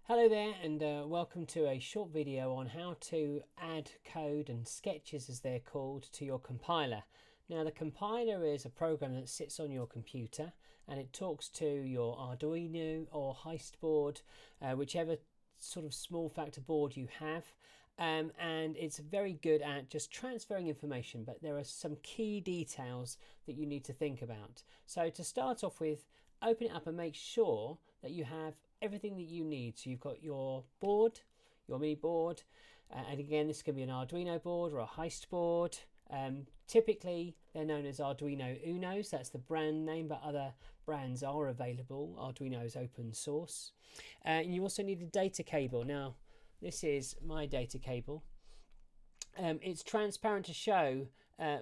Hello there, and welcome to a short video on how to add code and sketches, as they're called, to your compiler. Now, the compiler is a program that sits on your computer and it talks to your Arduino or Heist board, whichever sort of small factor board you have. And it's very good at just transferring information, but there are some key details that you need to think about. So to start off with, open it up and make sure that you have everything that you need. So you've got your board, your mini board, and again, this can be an Arduino board or a Heist board. Typically they're known as Arduino Unos, that's the brand name, but other brands are available. Arduino is open source. And you also need a data cable. Now, this is my data cable. It's transparent to show. I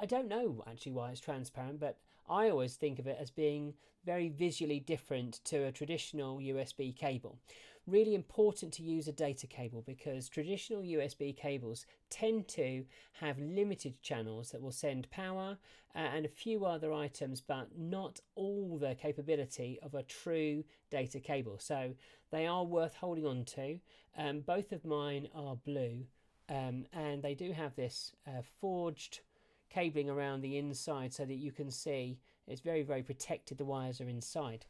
don't know actually why it's transparent, but I always think of it as being very visually different to a traditional USB cable. Really important to use a data cable because traditional USB cables tend to have limited channels that will send power and a few other items, but not all the capability of a true data cable. So they are worth holding on to. Both of mine are blue, and they do have this forged cabling around the inside so that you can see it's very protected. The wires are inside.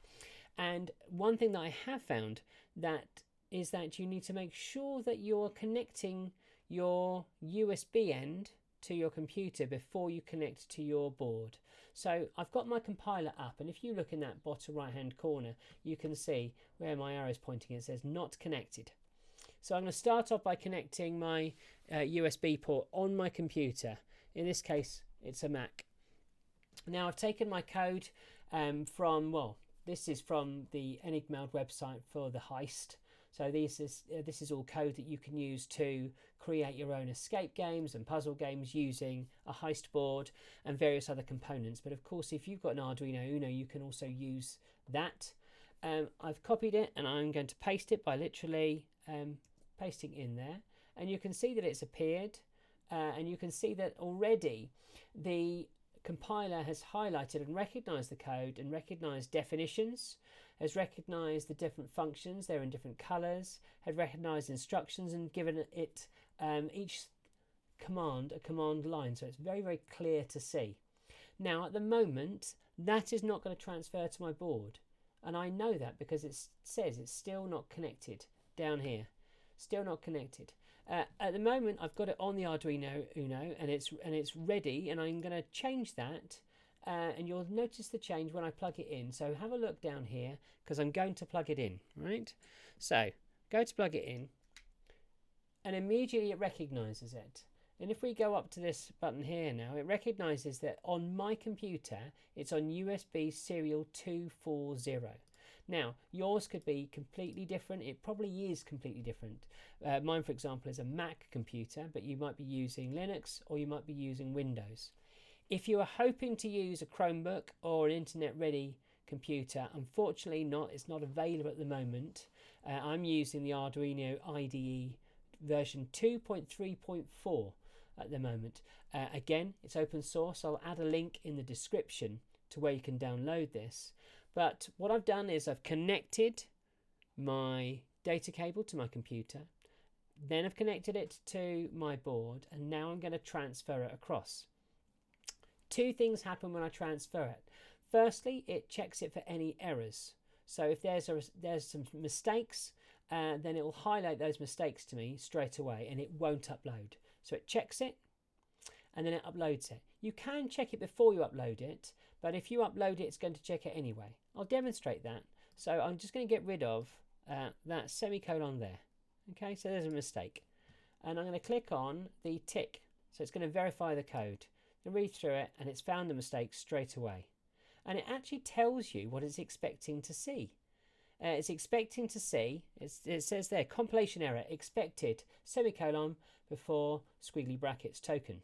And one thing that I have found that is that you need to make sure that you're connecting your USB end to your computer before you connect to your board. So I've got my compiler up, and if you look in that bottom right hand corner, you can see where my arrow is pointing. It says not connected. So I'm going to start off by connecting my USB port on my computer. In this case, it's a Mac. Now, I've taken my code this is from the Enigmailed website for the Heist. So this is all code that you can use to create your own escape games and puzzle games using a Heist board and various other components. But of course, if you've got an Arduino Uno, you can also use that. I've copied it and I'm going to paste it by literally pasting in there, and you can see that it's appeared, and you can see that already the compiler has highlighted and recognized the code and recognized definitions, has recognized the different functions, they're in different colors, had recognized instructions and given it each command a command line, so it's very clear to see. Now at the moment that is not going to transfer to my board, and I know that because it says it's still not connected down here. Still not connected. At the moment I've got it on the Arduino Uno and it's ready, and I'm going to change that, and you'll notice the change when I plug it in. So have a look down here because I'm going to plug it in, right? So go to plug it in and immediately it recognizes it. And if we go up to this button here now, it recognizes that on my computer it's on USB serial 240. Now, yours could be completely different. It probably is completely different. Mine, for example, is a Mac computer, but you might be using Linux or you might be using Windows. If you are hoping to use a Chromebook or an internet-ready computer, unfortunately it's not available at the moment. I'm using the Arduino IDE version 2.3.4 at the moment. Again, it's open source. I'll add a link in the description to where you can download this. But what I've done is I've connected my data cable to my computer, then I've connected it to my board, and now I'm going to transfer it across. Two things happen when I transfer it. Firstly, it checks it for any errors. So if there's some mistakes, then it will highlight those mistakes to me straight away and it won't upload. So it checks it and then it uploads it. You can check it before you upload it, but if you upload it, it's going to check it anyway. I'll demonstrate that. So I'm just going to get rid of that semicolon there. Okay, so there's a mistake. And I'm going to click on the tick. So it's going to verify the code. I read through it and it's found the mistake straight away. And it actually tells you what it's expecting to see. It's expecting to see, it says there, compilation error expected, semicolon before squiggly brackets token.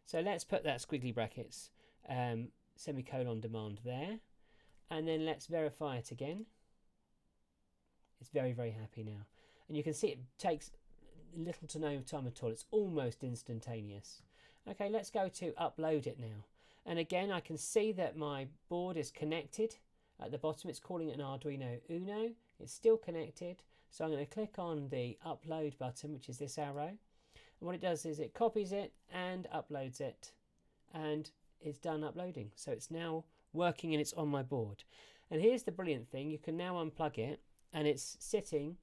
So let's put that squiggly brackets semicolon demand there, and then let's verify it again. It's very happy now, and you can see it takes little to no time at all. It's almost instantaneous. Okay, let's go to upload it now, and again I can see that my board is connected At the bottom it's calling it an Arduino Uno. It's still connected, so I'm going to click on the upload button, which is this arrow, and what it does is it copies it and uploads it, and it's done uploading. So it's now working and it's on my board. And here's the brilliant thing: you can now unplug it and it's sitting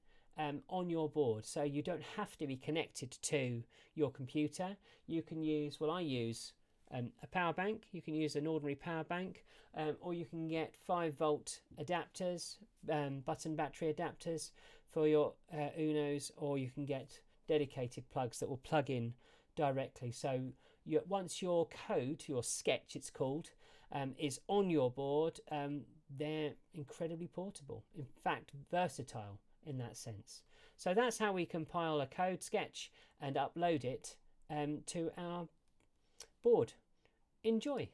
on your board, so you don't have to be connected to your computer. You can use, well, I use a power bank. You can use an ordinary power bank, or you can get 5-volt adapters, button battery adapters for your Unos, or you can get dedicated plugs that will plug in directly. So once your code, your sketch it's called, is on your board, they're incredibly portable, in fact versatile in that sense. So that's how we compile a code sketch and upload it to our board. Enjoy.